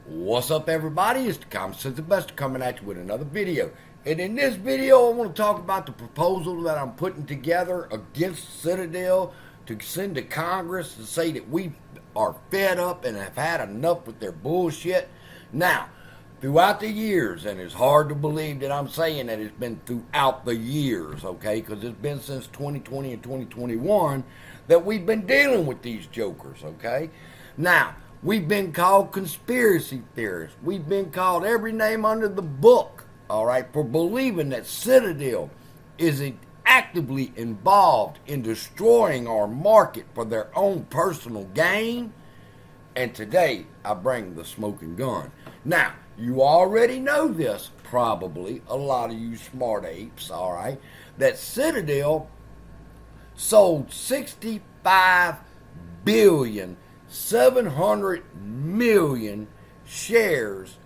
What's up, everybody? It's the Common Sense Investor coming at you with another video. And in this video, I want to talk about the proposal that I'm putting together against Citadel to send to Congress to say that we are fed up and have had enough with their bullshit. Now, throughout the years, and it's hard to believe that I'm saying that it's been throughout the years, okay, because it's been since 2020 and 2021 that we've been dealing with these jokers, okay? Now, we've been called conspiracy theorists. We've been called every name under the book, all right, for believing that Citadel is actively involved in destroying our market for their own personal gain. And today, I bring the smoking gun. Now, you already know this, probably, a lot of you smart apes, all right, that Citadel sold 65,700 million shares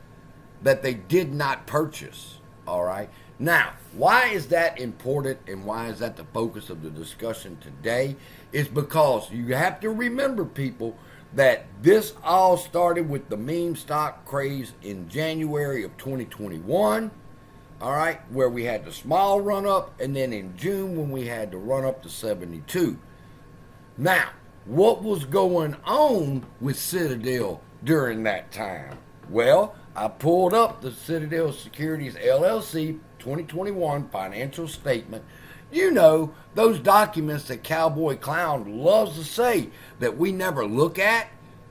that they did not purchase, all right? Now, why is that important and why is that the focus of the discussion today? Is because you have to remember, people, that this all started with the meme stock craze in January of 2021, all right, where we had the small run up, and then in June when we had the run up to 72. Now, what was going on with Citadel during that time? Well, I pulled up the Citadel Securities LLC 2021 financial statement. You know, those documents that Cowboy Clown loves to say that we never look at,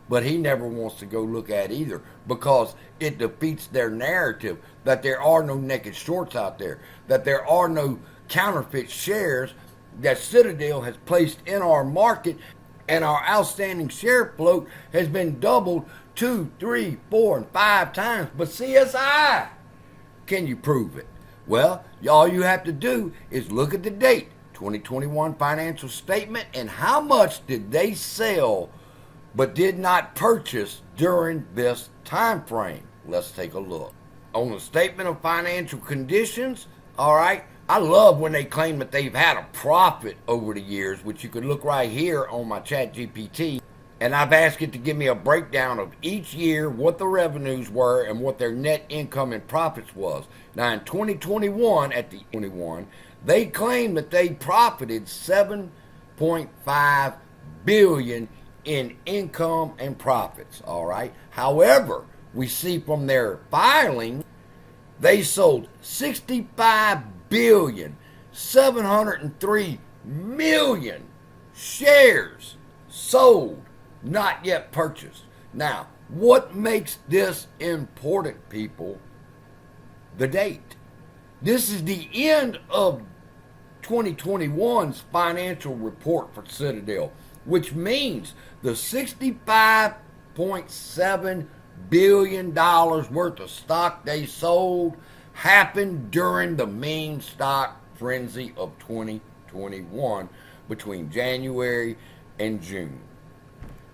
but he never wants to go look at either because it defeats their narrative that there are no naked shorts out there, that there are no counterfeit shares that Citadel has placed in our market, and our outstanding share float has been doubled 2, 3, 4, and 5 times. But CSI, can you prove it? Well, all you have to do is look at the date, 2021 financial statement, and how much did they sell but did not purchase during this time frame. Let's take a look. On the statement of financial conditions, all right, I love when they claim that they've had a profit over the years, which you could look right here on my chat GPT. And I've asked it to give me a breakdown of each year, what the revenues were, and what their net income and profits was. Now, in 2021, at the 21, they claimed that they profited $7.5 billion in income and profits, all right? However, we see from their filing, they sold 65,703 million shares sold, not yet purchased. Now, what makes this important, people? The date. This is the end of 2021's financial report for Citadel, which means the $65.7 billion worth of stock they sold happened during the meme stock frenzy of 2021 between January and June.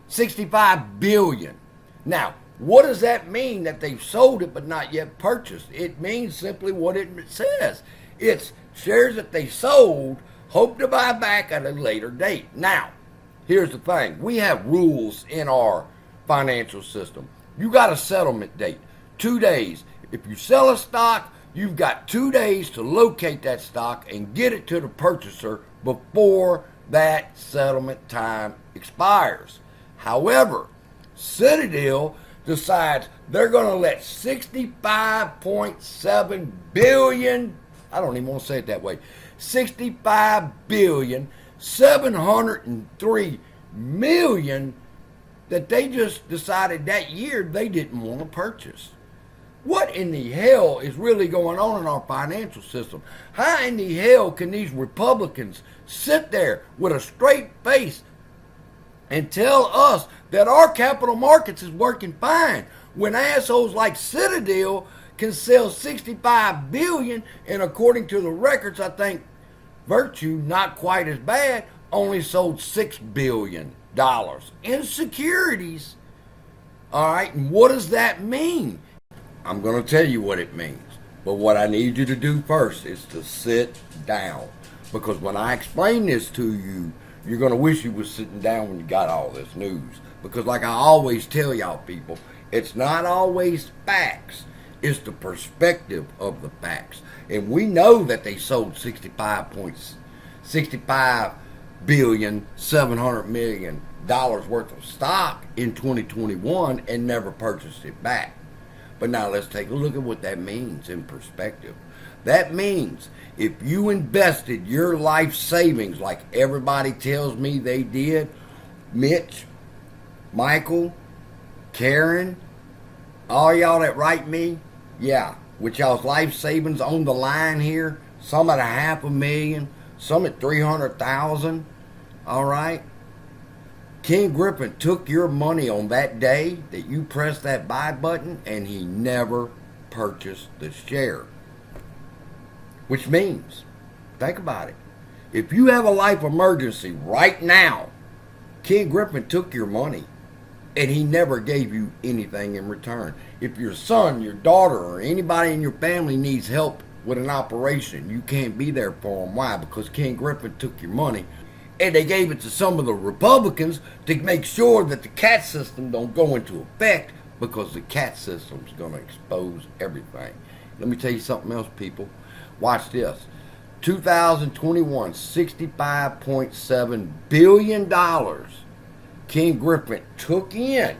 65 billion. Now, what does that mean that they've sold it but not yet purchased? It means simply what it says. It's shares that they sold, hope to buy back at a later date. Now, here's the thing. We have rules in our financial system. You got a settlement date, 2 days. If you sell a stock, you've got 2 days to locate that stock and get it to the purchaser before that settlement time expires. However, Citadel decides they're going to let 65.7 billion, I don't even want to say it that way, 65,703 million that they just decided that year they didn't want to purchase. What in the hell is really going on in our financial system? How in the hell can these Republicans sit there with a straight face and tell us that our capital markets is working fine when assholes like Citadel can sell 65 billion, and according to the records, I think Virtue, not quite as bad, only sold $6 billion in securities. All right, and what does that mean? I'm going to tell you what it means. But what I need you to do first is to sit down. Because when I explain this to you, you're going to wish you was sitting down when you got all this news. Because like I always tell y'all people, It's not always facts. It's the perspective of the facts. And we know that they sold $65,700,000,000 worth of stock in 2021 and never purchased it back. But now let's take a look at what that means in perspective. That means if you invested your life savings like everybody tells me they did, Mitch, Michael, Karen, all y'all that write me, yeah, with y'all's life savings on the line here, some at $500,000, some at $300,000, all right? Ken Griffin took your money on that day that you pressed that buy button, and he never purchased the share. Which means, think about it. If you have a life emergency right now, Ken Griffin took your money, and he never gave you anything in return. If your son, your daughter, or anybody in your family needs help with an operation, you can't be there for them. Why? Because Ken Griffin took your money, and they gave it to some of the Republicans to make sure that the CAT system don't go into effect, because the CAT system's going to expose everything. Let me tell you something else, people. Watch this. 2021, $65.7 billion Ken Griffin took in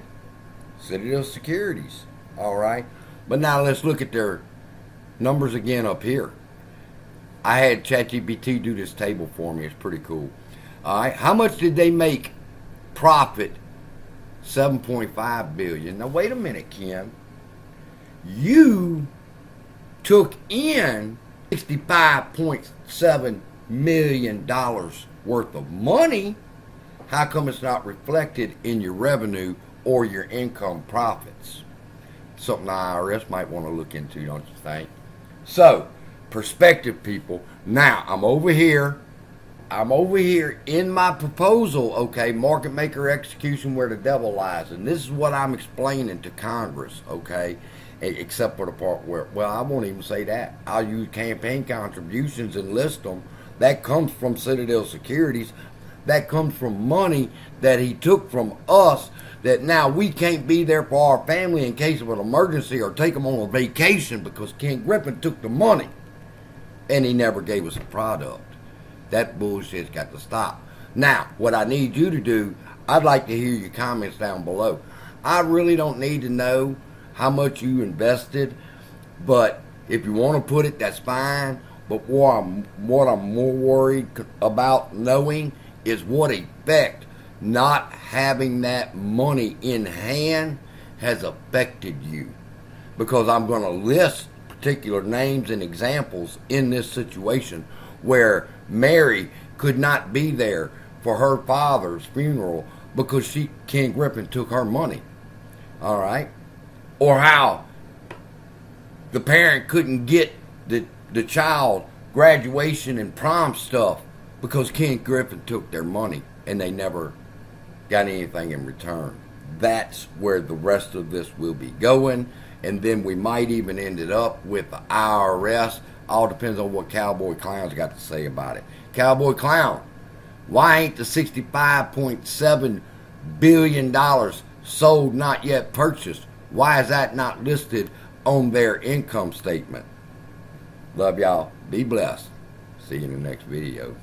Citadel Securities. All right. But now let's look at their numbers again up here. I had ChatGPT do this table for me. It's pretty cool. All right. How much did they make profit? $7.5 billion. Now wait a minute, Ken. You took in $65.7 million worth of money. How come it's not reflected in your revenue or your income profits? Something the IRS might want to look into, don't you think? So, perspective, people. Now, I'm over here in my proposal, okay, market maker execution where the devil lies. And this is what I'm explaining to Congress, okay, except for the part where, well, I won't even say that. I'll use campaign contributions and list them. That comes from Citadel Securities. That comes from money that he took from us that now we can't be there for our family in case of an emergency or take them on a vacation because Ken Griffin took the money and he never gave us a product. That bullshit's got to stop. Now, what I need you to do, I'd like to hear your comments down below. I really don't need to know how much you invested, but if you want to put it, that's fine. But what I'm more worried about knowing is what effect not having that money in hand has affected you. Because I'm going to list particular names and examples in this situation where Mary could not be there for her father's funeral because Ken Griffin took her money. All right? Or how the parent couldn't get the child graduation and prom stuff because Ken Griffin took their money and they never got anything in return. That's where the rest of this will be going. And then we might even end it up with the IRS. All depends on what Cowboy Clown's got to say about it. Cowboy Clown, why ain't the $65.7 billion sold, not yet purchased? Why is that not listed on their income statement? Love y'all. Be blessed. See you in the next video.